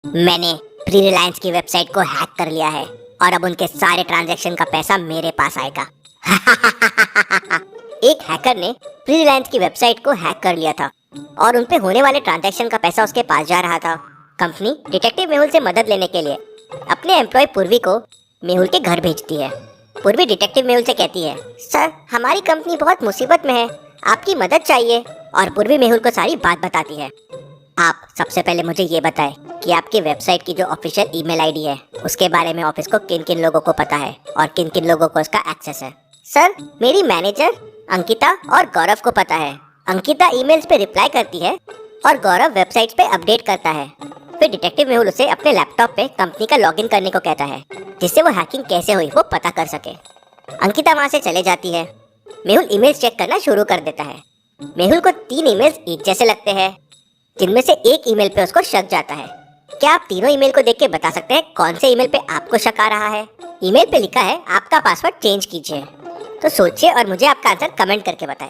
मैंने फ्री रिलायंस की वेबसाइट को हैक कर लिया है और अब उनके सारे ट्रांजैक्शन का पैसा मेरे पास आएगा। एक हैकर ने फ्री रिलायंस की वेबसाइट को हैक कर लिया था और उन पे होने वाले ट्रांजैक्शन का पैसा उसके पास जा रहा था। कंपनी डिटेक्टिव मेहुल से मदद लेने के लिए अपने एम्प्लॉय पूर्वी को मेहुल के घर भेजती है। पूर्वी डिटेक्टिव मेहुल से कहती है, सर हमारी कंपनी बहुत मुसीबत में है, आपकी मदद चाहिए। और पूर्वी मेहुल को सारी बात बताती है। आप सबसे पहले मुझे ये बताएं कि आपकी वेबसाइट की जो ऑफिशियल ईमेल आईडी है उसके बारे में ऑफिस को किन किन लोगों को पता है और किन किन लोगों को उसका एक्सेस है। सर मेरी मैनेजर अंकिता और गौरव को पता है। अंकिता ईमेल्स पे रिप्लाई करती है और गौरव वेबसाइट पे अपडेट करता है। फिर डिटेक्टिव मेहुल उसे अपने लैपटॉप पे कंपनी का लॉगिन करने को कहता है जिससे वो हैकिंग कैसे हुई वो पता कर सके। अंकिता वहाँ से चले जाती है। मेहुल ईमेल्स चेक करना शुरू कर देता है। मेहुल को 3 ईमेल्स एक जैसे लगते हैं जिनमें से एक ईमेल पे उसको शक जाता है। क्या आप तीनों ईमेल को देख के बता सकते हैं कौन से ईमेल पे आपको शक आ रहा है? ईमेल पे लिखा है आपका पासवर्ड चेंज कीजिए। तो सोचिए और मुझे आपका आंसर कमेंट करके बताएं।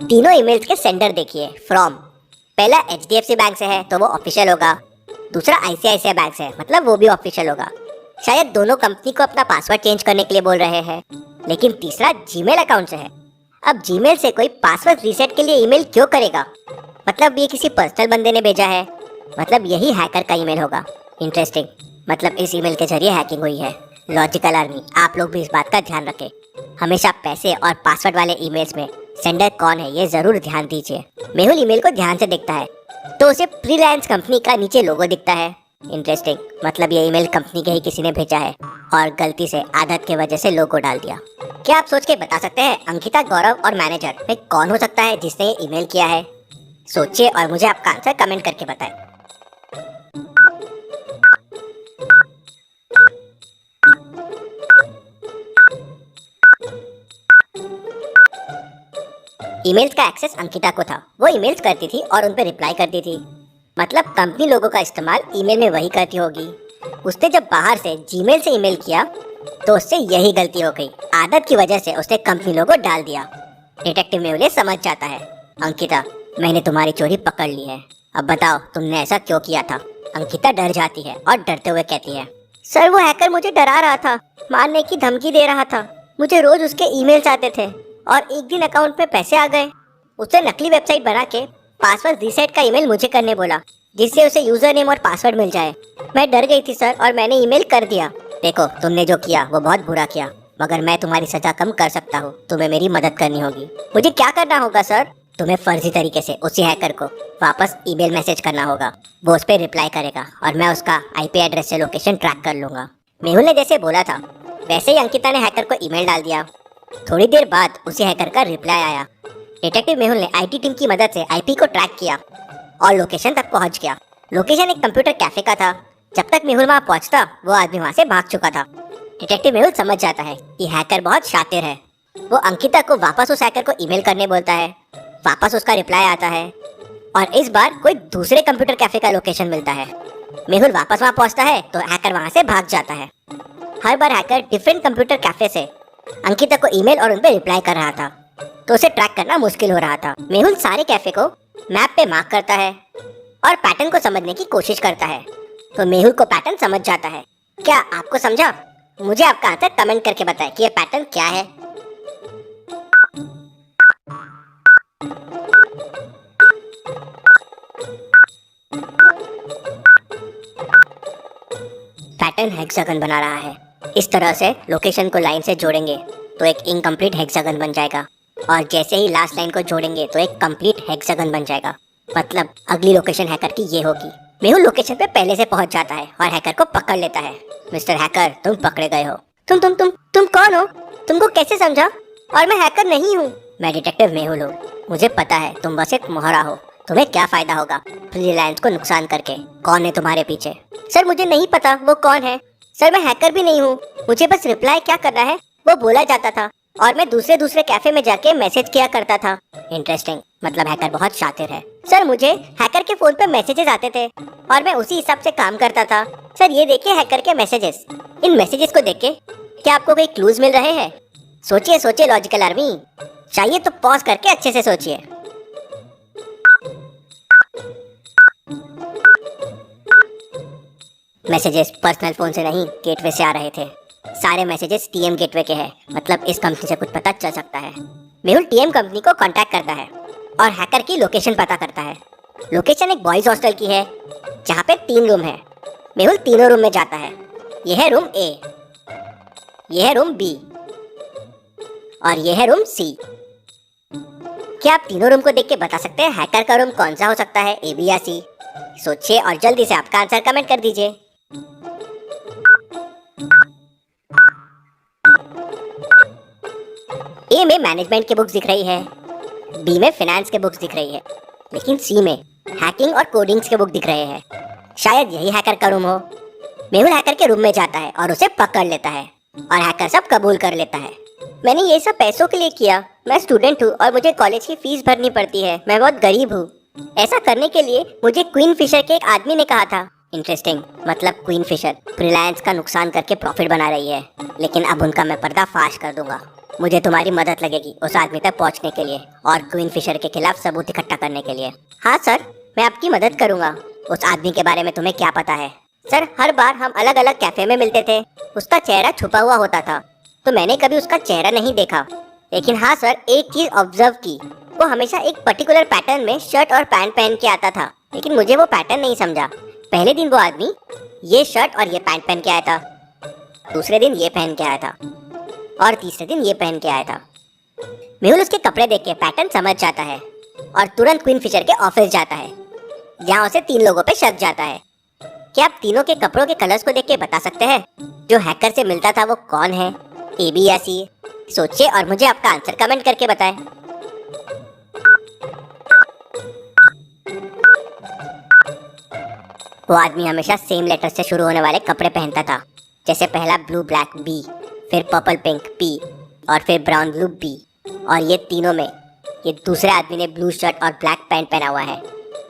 तीनों ईमेल्स के सेंडर देखिए। फ्रॉम पहला HDFC बैंक से है तो वो ऑफिशियल होगा। दूसरा ICICI बैंक से है मतलब वो भी ऑफिशियल होगा। शायद दोनों कंपनी को अपना पासवर्ड चेंज करने के लिए बोल रहे हैं। लेकिन तीसरा जीमेल अकाउंट से है। अब जीमेल से कोई पासवर्ड रीसेट के लिए ईमेल क्यों करेगा? मतलब ये किसी पर्सनल बंदे ने भेजा है। मतलब यही हैकर का ईमेल होगा। इंटरेस्टिंग। मतलब इस ईमेल के जरिए हैकिंग हुई है। लॉजिकल आर्मी, आप लोग भी इस बात का ध्यान रखें। हमेशा पैसे और पासवर्ड वाले ईमेल्स में सेंडर कौन है ये जरूर ध्यान दीजिए। मेहुल ईमेल को ध्यान से देखता है तो उसे फ्री रिलायंस कंपनी का नीचे लोगो दिखता है। इंटरेस्टिंग। मतलब ये ईमेल कंपनी के ही किसी ने भेजा है और गलती से आदत की वजह से लोगो डाल दिया। क्या आप सोच के बता सकते हैं अंकिता, गौरव और मैनेजर में कौन हो सकता है जिसने ये ईमेल किया है? सोचिए और मुझे आपका आंसर कमेंट करके बताएं। ईमेल्स का एक्सेस अंकिता को था। वो ईमेल्स करती थी और उन पर रिप्लाई करती थी। मतलब कंपनी लोगों का इस्तेमाल ईमेल में वही करती होगी। उसने जब बाहर से जीमेल से ईमेल किया तो उससे यही गलती हो गई। आदत की वजह से उसने कंपनी लोगो डाल दिया। डिटेक्टिव मेहुल समझ जाता है। अंकिता, मैंने तुम्हारी चोरी पकड़ ली है। अब बताओ तुमने ऐसा क्यों किया था? अंकिता डर जाती है और डरते हुए कहती है, सर वो हैकर मुझे डरा रहा था, मारने की धमकी दे रहा था। मुझे रोज उसके ईमेल्स आते थे और एक दिन अकाउंट में पैसे आ गए। उसने नकली वेबसाइट बना के पासवर्ड रीसेट का ईमेल मुझे करने बोला जिससे उसे यूजर नेम और पासवर्ड मिल जाए। मैं डर गई थी सर और मैंने ईमेल कर दिया। देखो तुमने जो किया वो बहुत बुरा किया, मगर मैं तुम्हारी सजा कम कर सकता हूँ। तुम्हें मेरी मदद करनी होगी। मुझे क्या करना होगा सर? तुम्हें फर्जी तरीके से उसी हैकर को वापस ईमेल मैसेज करना होगा। वो उस पर रिप्लाई करेगा और मैं उसका IP एड्रेस से लोकेशन ट्रैक कर लूंगा। मेहुल ने जैसे बोला था वैसे ही अंकिता ने हैकर को ईमेल डाल दिया। थोड़ी देर बाद उसी हैकर का रिप्लाई आया। डिटेक्टिव मेहुल ने IT टीम की मदद से IP को ट्रैक किया और लोकेशन तक पहुंच गया। लोकेशन एक कंप्यूटर कैफे का था। जब तक मेहुल वहां पहुंचता वो आदमी वहां से भाग चुका था। डिटेक्टिव मेहुल समझ जाता है कि हैकर बहुत शातिर है। वो अंकिता को वापस उस हैकर को ईमेल करने बोलता है। वापस उसका रिप्लाई आता है और इस बार कोई दूसरे कंप्यूटर कैफे का लोकेशन मिलता है। मेहुल वापस वहां पहुंचता है तो हैकर वहां से भाग जाता है। हर बार हैकर डिफरेंट कंप्यूटर कैफे से अंकिता को ईमेल और उन पे रिप्लाई कर रहा था तो उसे ट्रैक करना मुश्किल हो रहा था। मेहुल सारे कैफे को मैप पे मार्क करता है और पैटर्न को समझने की कोशिश करता है तो मेहुल को पैटर्न समझ जाता है। क्या आपको समझा? मुझे आपका आंसर कमेंट करके बताएं कि ये पैटर्न क्या है। पैटर्न हेक्सागन बना रहा है। इस तरह से लोकेशन को लाइन से जोड़ेंगे तो एक इनकम्प्लीट हेक्सागन बन जाएगा और जैसे ही लास्ट लाइन को जोड़ेंगे तो एक कंप्लीट हेक्सागन बन जाएगा। मतलब अगली लोकेशन हैकर की ये होगी। मेहुल लोकेशन पे पहले से पहुंच जाता है और हैकर को पकड़ लेता है। मिस्टर हैकर, तुम पकड़े गए हो। तुम कौन हो? तुमको कैसे समझा? और मैं हैकर नहीं हूँ। मैं डिटेक्टिव मेहुल हूँ। मुझे पता है तुम बस एक मोहरा हो। तुम्हें क्या फायदा होगा फ्री रिलायंस को नुकसान करके? कौन है तुम्हारे पीछे? सर मुझे नहीं पता वो कौन है। सर मैं हैकर भी नहीं हूँ। मुझे बस रिप्लाई क्या करना है वो बोला जाता था और मैं दूसरे कैफे में जाके मैसेज किया करता था। इंटरेस्टिंग। मतलब हैकर बहुत शातिर है। सर मुझे हैकर के फोन पे मैसेजेस आते थे और मैं उसी हिसाब से काम करता था। सर ये देखिए हैकर के मैसेजेस। इन मैसेजेस को देख के क्या आपको कोई क्लूज मिल रहे हैं? सोचिए लॉजिकल आर्मी। चाहिए तो पॉज करके अच्छे से सोचिए। मैसेजेस पर्सनल फ़ोन से नहीं, गेटवे से आ रहे थे। सारे मैसेजेस टीएम गेटवे के हैं, मतलब इस कंपनी से कुछ पता चल सकता है। मेहुल टीएम कंपनी को कांटेक्ट करता है और हैकर की लोकेशन पता करता है। लोकेशन एक बॉयज़ हॉस्टल की है जहाँ पे 3 रूम है। मेहुल तीनों रूम में जाता है। यह है रूम ए, यह है रूम बी और यह है रूम सी। क्या आप तीनों रूम को देख के बता सकते हैं हैकर का रूम कौन सा हो सकता है, ए, बी या सी? सोचिए और जल्दी से आपका आंसर कमेंट कर दीजिए। ए में मैनेजमेंट की बुक्स दिख रही है, बी में फाइनेंस के बुक्स दिख रही है, लेकिन सी में हैकिंग और कोडिंग्स के बुक दिख रहे हैं। शायद यही हैकर का रूम हो। मेहुल हैकर के रूम में जाता है और उसे पकड़ लेता है और हैकर सब कबूल कर लेता है। मैंने ये सब पैसों के लिए किया, मैं स्टूडेंट हूँ और मुझे कॉलेज की फीस भरनी पड़ती है, मैं बहुत गरीब हूँ। ऐसा करने के लिए मुझे क्वीन फिशर के एक आदमी ने कहा था। इंटरेस्टिंग, मतलब क्वीन फिशर रिलायंस का नुकसान करके प्रॉफिट बना रही है, लेकिन अब उनका मैं पर्दाफाश कर दूंगा। मुझे तुम्हारी मदद लगेगी उस आदमी तक पहुंचने के लिए और क्वीन फिशर के खिलाफ सबूत इकट्ठा करने के लिए। हाँ सर, मैं आपकी मदद करूंगा। उस आदमी के बारे में तुम्हें क्या पता है? सर, हर बार हम अलग अलग कैफे में मिलते थे, उसका चेहरा छुपा हुआ होता था, तो मैंने कभी उसका चेहरा नहीं देखा। लेकिन हाँ सर, एक चीज ऑब्जर्व की, वो हमेशा एक पर्टिकुलर पैटर्न में शर्ट और पैंट पहन के आता था, लेकिन मुझे वो पैटर्न नहीं समझा। पहले दिन वो आदमी ये शर्ट और ये पैंट पहन के आया था, दूसरे दिन ये पहन के आया था और तीसरे दिन ये पहन के आया था। मेहुल उसके कपड़े देख के पैटर्न समझ जाता है और तुरंत क्वीन फिशर के ऑफिस जाता है, जहाँ उसे 3 लोगों पे शक जाता है। क्या आप तीनों के कपड़ों के कलर्स को देख के बता सकते हैं जो हैकर से मिलता था वो कौन है, ए, बी या सी? सोचिए और मुझे आपका आंसर कमेंट करके बताएं। वो आदमी हमेशा सेम लेटर से शुरू होने वाले कपड़े पहनता था, जैसे पहला ब्लू ब्लैक बी, फिर पर्पल पिंक पी और फिर ब्राउन ब्लू बी। और ये तीनों में ये दूसरे आदमी ने ब्लू शर्ट और ब्लैक पैंट पहना हुआ है,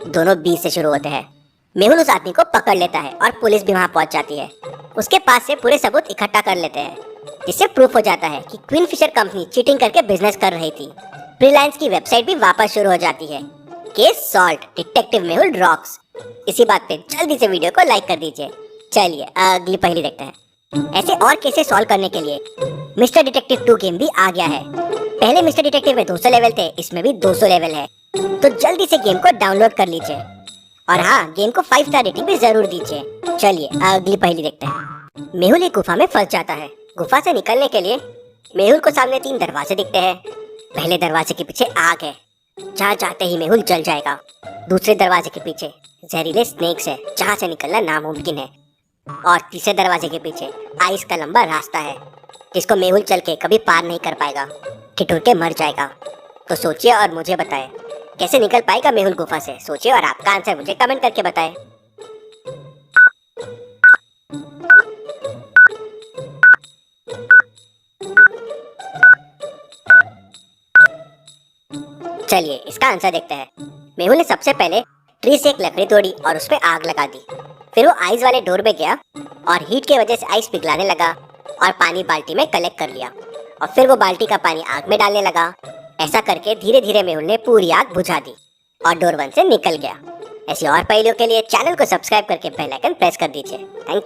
दोनों बी से शुरू होते हैं। मेहुल उस आदमी को पकड़ लेता है और पुलिस भी वहां पहुंच जाती है। उसके पास से पूरे सबूत इकट्ठा कर लेते हैं, जिससे प्रूफ हो जाता है कि क्वीन फिशर कंपनी चीटिंग करके बिजनेस कर रही थी। रिलायंस की वेबसाइट भी वापस शुरू हो जाती है। Case solve, detective Mehul rocks. इसी बात पे जल्दी से वीडियो को लाइक कर दीजिए। चलिए अगली पहेली देखते हैं। ऐसे और केसेस सॉल्व करने के लिए मिस्टर डिटेक्टिव 2 गेम भी आ गया है। पहले मिस्टर डिटेक्टिव में 200 लेवल थे, इसमें भी 200 लेवल है, तो जल्दी से गेम को डाउनलोड कर लीजिए और हाँ, गेम को 5 स्टार रेटिंग भी जरूर दीजिए। चलिए अगली पहेली देखते हैं। मेहुल एक गुफा में फंस जाता है। गुफा से निकलने के लिए मेहुल को सामने 3 दरवाजे दिखते हैं। पहले दरवाजे के पीछे आग है, जहाँ जाते ही मेहुल जल जाएगा। दूसरे दरवाजे के पीछे जहरीले स्नेक्स है, जहाँ से निकलना नामुमकिन है। और तीसरे दरवाजे के पीछे आइस का लंबा रास्ता है, जिसको मेहुल चल के कभी पार नहीं कर पाएगा, ठिठुर के मर जाएगा। तो सोचिए और मुझे बताएं, कैसे निकल पाएगा मेहुल गुफा से? सोचिए और आपका आंसर मुझे कमेंट करके बताएं। चलिए इसका आंसर देखते हैं। मेहुल ने सबसे पहले ट्री से एक लकड़ी तोड़ी और उस पर आग लगा दी। फिर वो आइस वाले डोर में गया और हीट की वजह से आइस पिघलाने लगा और पानी बाल्टी में कलेक्ट कर लिया और फिर वो बाल्टी का पानी आग में डालने लगा। ऐसा करके धीरे धीरे मेहुल ने पूरी आग बुझा दी और डोर 1 से निकल गया। ऐसी और पहेलियों के लिए चैनल को सब्सक्राइब करके बेल आइकन प्रेस कर दीजिए। Thank you.